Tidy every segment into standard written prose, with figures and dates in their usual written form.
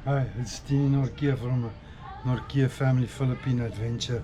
Hi, it's Tini Norkia from Norkia Family Philippine Adventure.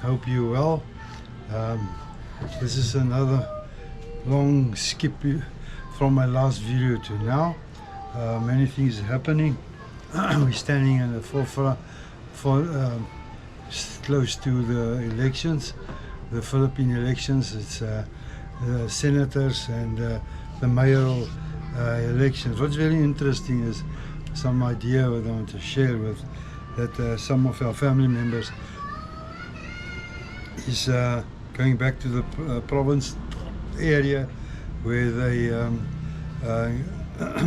Hope you're well. Um, this is another long skip from my last video to now. Many things are happening. We're standing in the forefront, close to the elections, the Philippine elections. It's the senators and the mayoral elections. What's very interesting is some idea that I want to share with that some of our family members is going back to the province area where they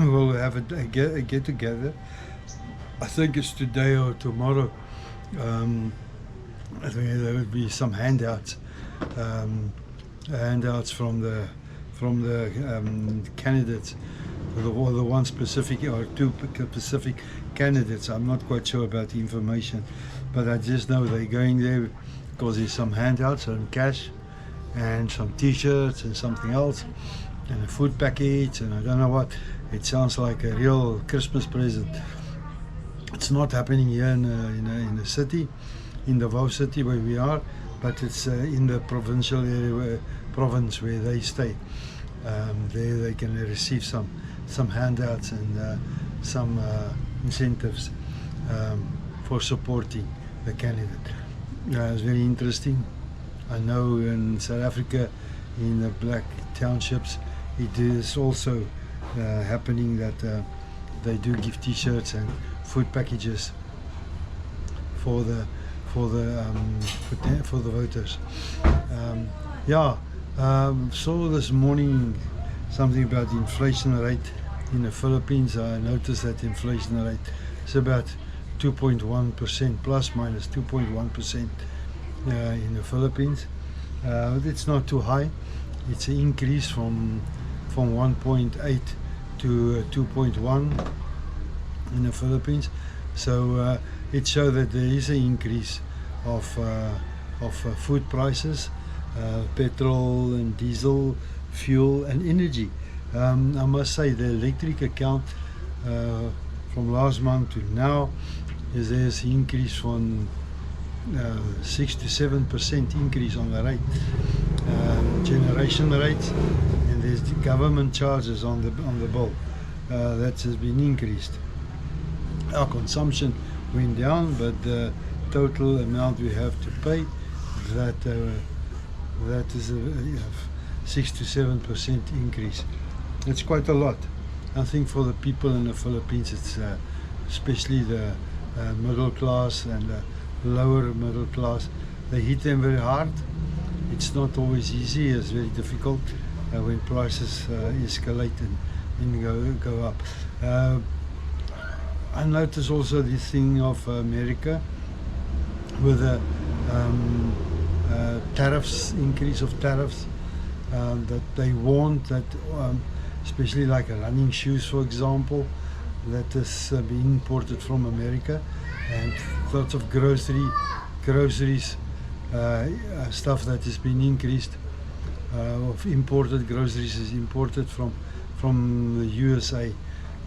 will have a get together. I think it's today or tomorrow. I think there will be some handouts from the candidates, the one specific or two specific candidates. I'm not quite sure about the information, but I just know they're going there because there's some handouts, some cash, and some T-shirts and something else, and a food package, and I don't know what. It sounds like a real Christmas present. It's not happening here in the city, in Davao City where we are, but it's in the provincial area, province where they stay. There they can receive some handouts and some incentives for supporting the candidate. It's very interesting. I know in South Africa, in the black townships, it is also happening that they do give T-shirts and food packages for the voters. Saw this morning something about the inflation rate in the Philippines. I noticed that the inflation rate is about 2.1%, plus minus 2.1% in the Philippines. It's not too high. It's an increase from 1.8 to 2.1 in the Philippines. So it shows that there is an increase of food prices, petrol and diesel, fuel and energy. I must say the electric account from last month to now there's an increase from 6 to 7% increase on the rate, generation rates, and there's the government charges on the bill that has been increased. Our consumption went down, but the total amount we have to pay, that is a 6 to 7% increase. It's quite a lot. I think for the people in the Philippines, it's especially the middle class and the lower middle class, they hit them very hard. It's not always easy. It's very difficult when prices escalate and go up. I notice also this thing of America with the tariffs, increase of tariffs, that they want that, especially like running shoes, for example, that is being imported from America, and lots of groceries, stuff that has been increased, of imported groceries is imported from the USA.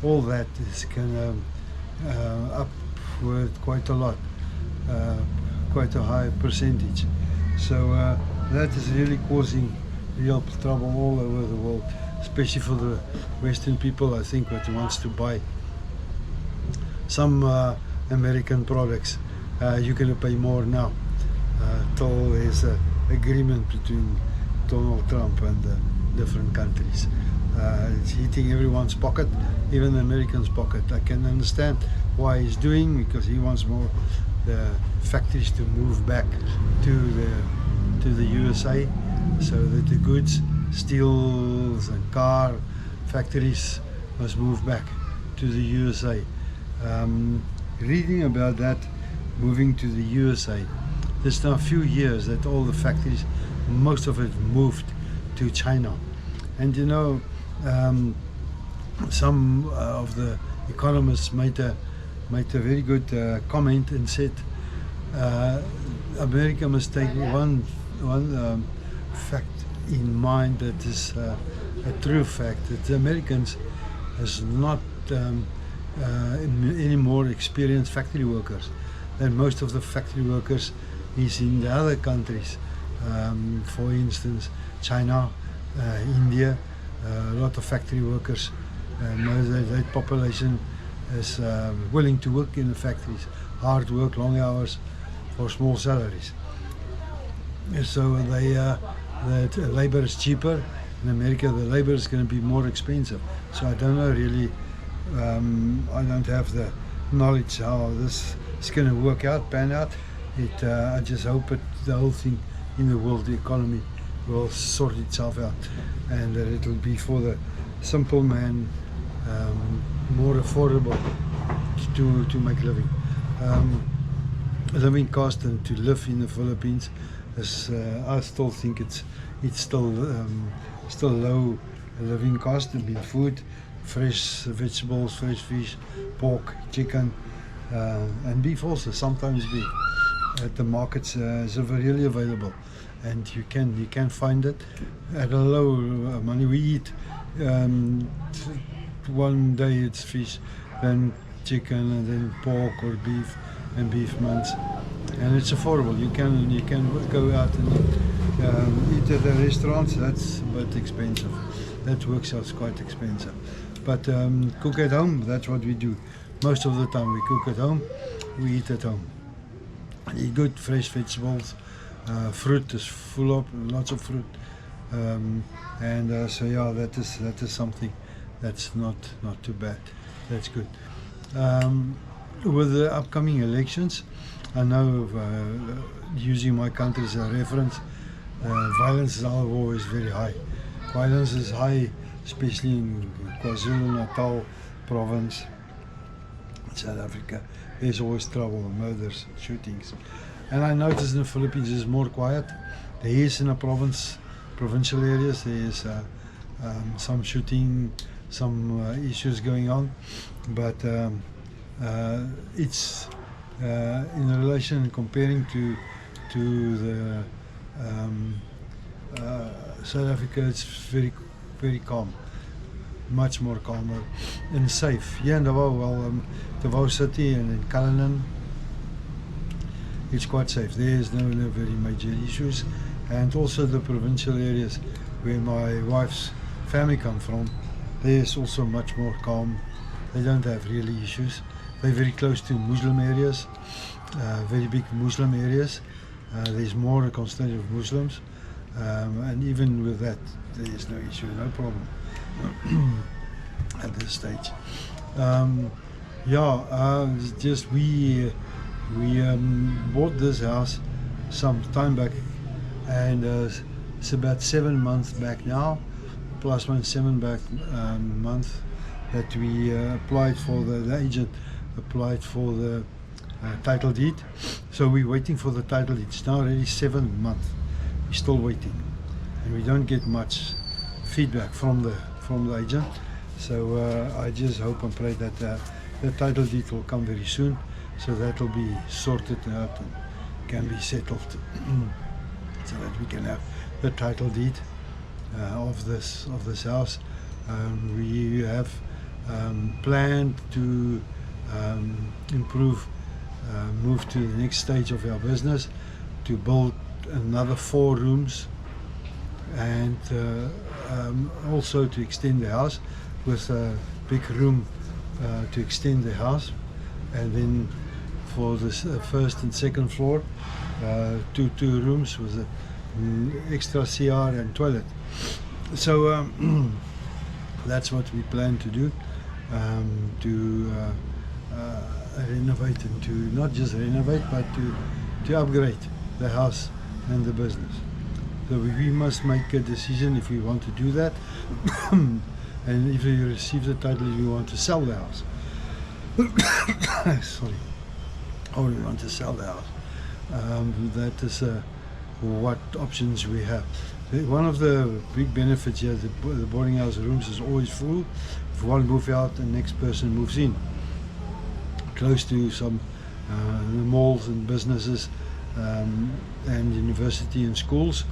All that is kind of up with quite a lot, quite a high percentage. So that is really causing real trouble all over the world, especially for the Western people, I think, that wants to buy some American products. You're going to pay more now till there's an agreement between Donald Trump and the different countries. It's hitting everyone's pocket, even the Americans' pocket. I can understand why he's doing, because he wants more the factories to move back to the USA, so that the goods, steels and car factories must move back to the USA. Reading about that, moving to the USA, there's now a few years that all the factories, most of it moved to China. And you know, some of the economists made a very good comment and said America must take one fact in mind that is a true fact, that the Americans has not any more experienced factory workers. And most of the factory workers is in the other countries. For instance, China, India, a lot of factory workers. That population is willing to work in the factories, hard work, long hours for small salaries. So the labor is cheaper. In America, the labor is going to be more expensive. So I don't know really. I don't have the knowledge how this is going to work out, pan out. I just hope the whole thing in the world, the economy, will sort itself out, and that it will be for the simple man more affordable to make living. Living cost and to live in the Philippines is, I still think it's still low living cost. I mean, food, fresh vegetables, fresh fish, pork, chicken, and beef also, sometimes beef. At the markets is really available, and you can find it at a low money. We eat one day it's fish, then chicken, and then pork or beef, and beef mince, and it's affordable. You can go out and eat at the restaurants. That's a bit expensive. That works out quite expensive. But cook at home, that's what we do. Most of the time we cook at home, we eat at home. Eat good fresh vegetables, fruit is full of lots of fruit, and so yeah, that is something that's not too bad. That's good. With the upcoming elections, I know using my country as a reference, violence is always very high. Violence is high, especially in KwaZulu-Natal province, South Africa. There's always trouble, murders, shootings. And I notice in the Philippines it's more quiet. There is in the provincial areas, there is some shooting, some issues going on, but it's in relation comparing to the South Africa, it's very calm, much more calmer and safe. Here in Davao City and in Cullinan, it's quite safe. There is no very major issues, and also the provincial areas where my wife's family come from, there's also much more calm. They don't have really issues. They're very close to Muslim areas, very big Muslim areas. There's more concentration of Muslims, and even with that, there is no issue, no problem at this stage. Just we bought this house some time back, and it's about 7 months back now, plus 7 back month that we applied for the agent applied for the title deed. So we're waiting for the title deed. It's now already 7 months. We're still waiting, and we don't get much feedback from the agent. So I just hope and pray that the title deed will come very soon, so that will be sorted out and can be settled, so that we can have the title deed of this house. We have planned to improve, move to the next stage of our business, to build another 4 rooms, and also to extend the house with a big room to extend the house, and then for the first and second floor, two rooms with an extra CR and toilet. So that's what we plan to do, to renovate, and to not just renovate, but to upgrade the house and the business. So we must make a decision if we want to do that, and if we receive the title, we want to sell the house. Sorry, or we want to sell the house. That is what options we have. One of the big benefits here, the boarding house rooms is always full. If one moves out, the next person moves in. Close to some malls and businesses, and university and schools,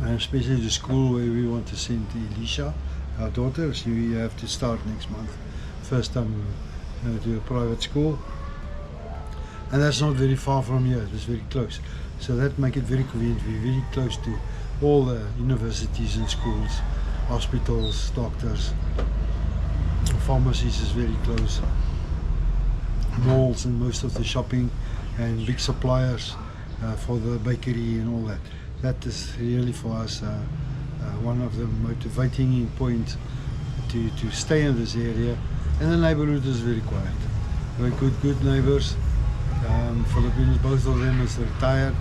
and especially the school where we want to send Elisha, our daughter. She have to start next month. First time to a private school, and that's not very far from here. It's very close, so that make it very convenient. We're very close to all the universities and schools, hospitals, doctors, pharmacies is very close, malls and most of the shopping and big suppliers for the bakery and all that. That is really for us one of the motivating points to stay in this area. And the neighborhood is very quiet. Very good neighbors. Filipinos, both of them is retired.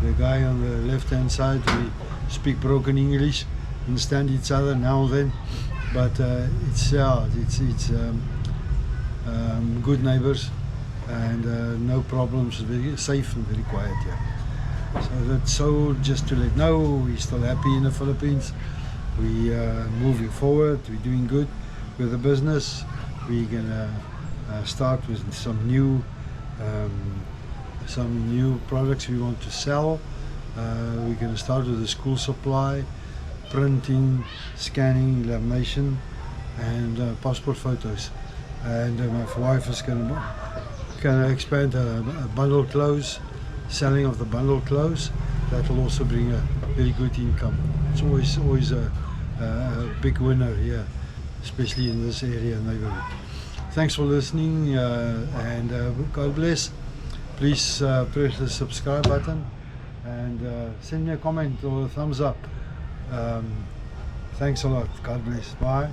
The guy on the left hand side, we speak broken English, understand each other now and then, but it's good neighbors and no problems, very safe and very quiet here. So that's so just to let know, we're still happy in the Philippines. We moving forward, we're doing good with the business. We're gonna start with some new products we want to sell. We're gonna start with the school supply, printing, scanning, lamination, and passport photos. And my wife is gonna expand a bundle clothes, selling of the bundle clothes. That will also bring a very good income. It's always a big winner here, especially in this area neighborhood. Thanks for listening, and God bless. Please press the subscribe button and send me a comment or a thumbs up. Thanks a lot. God bless. Bye.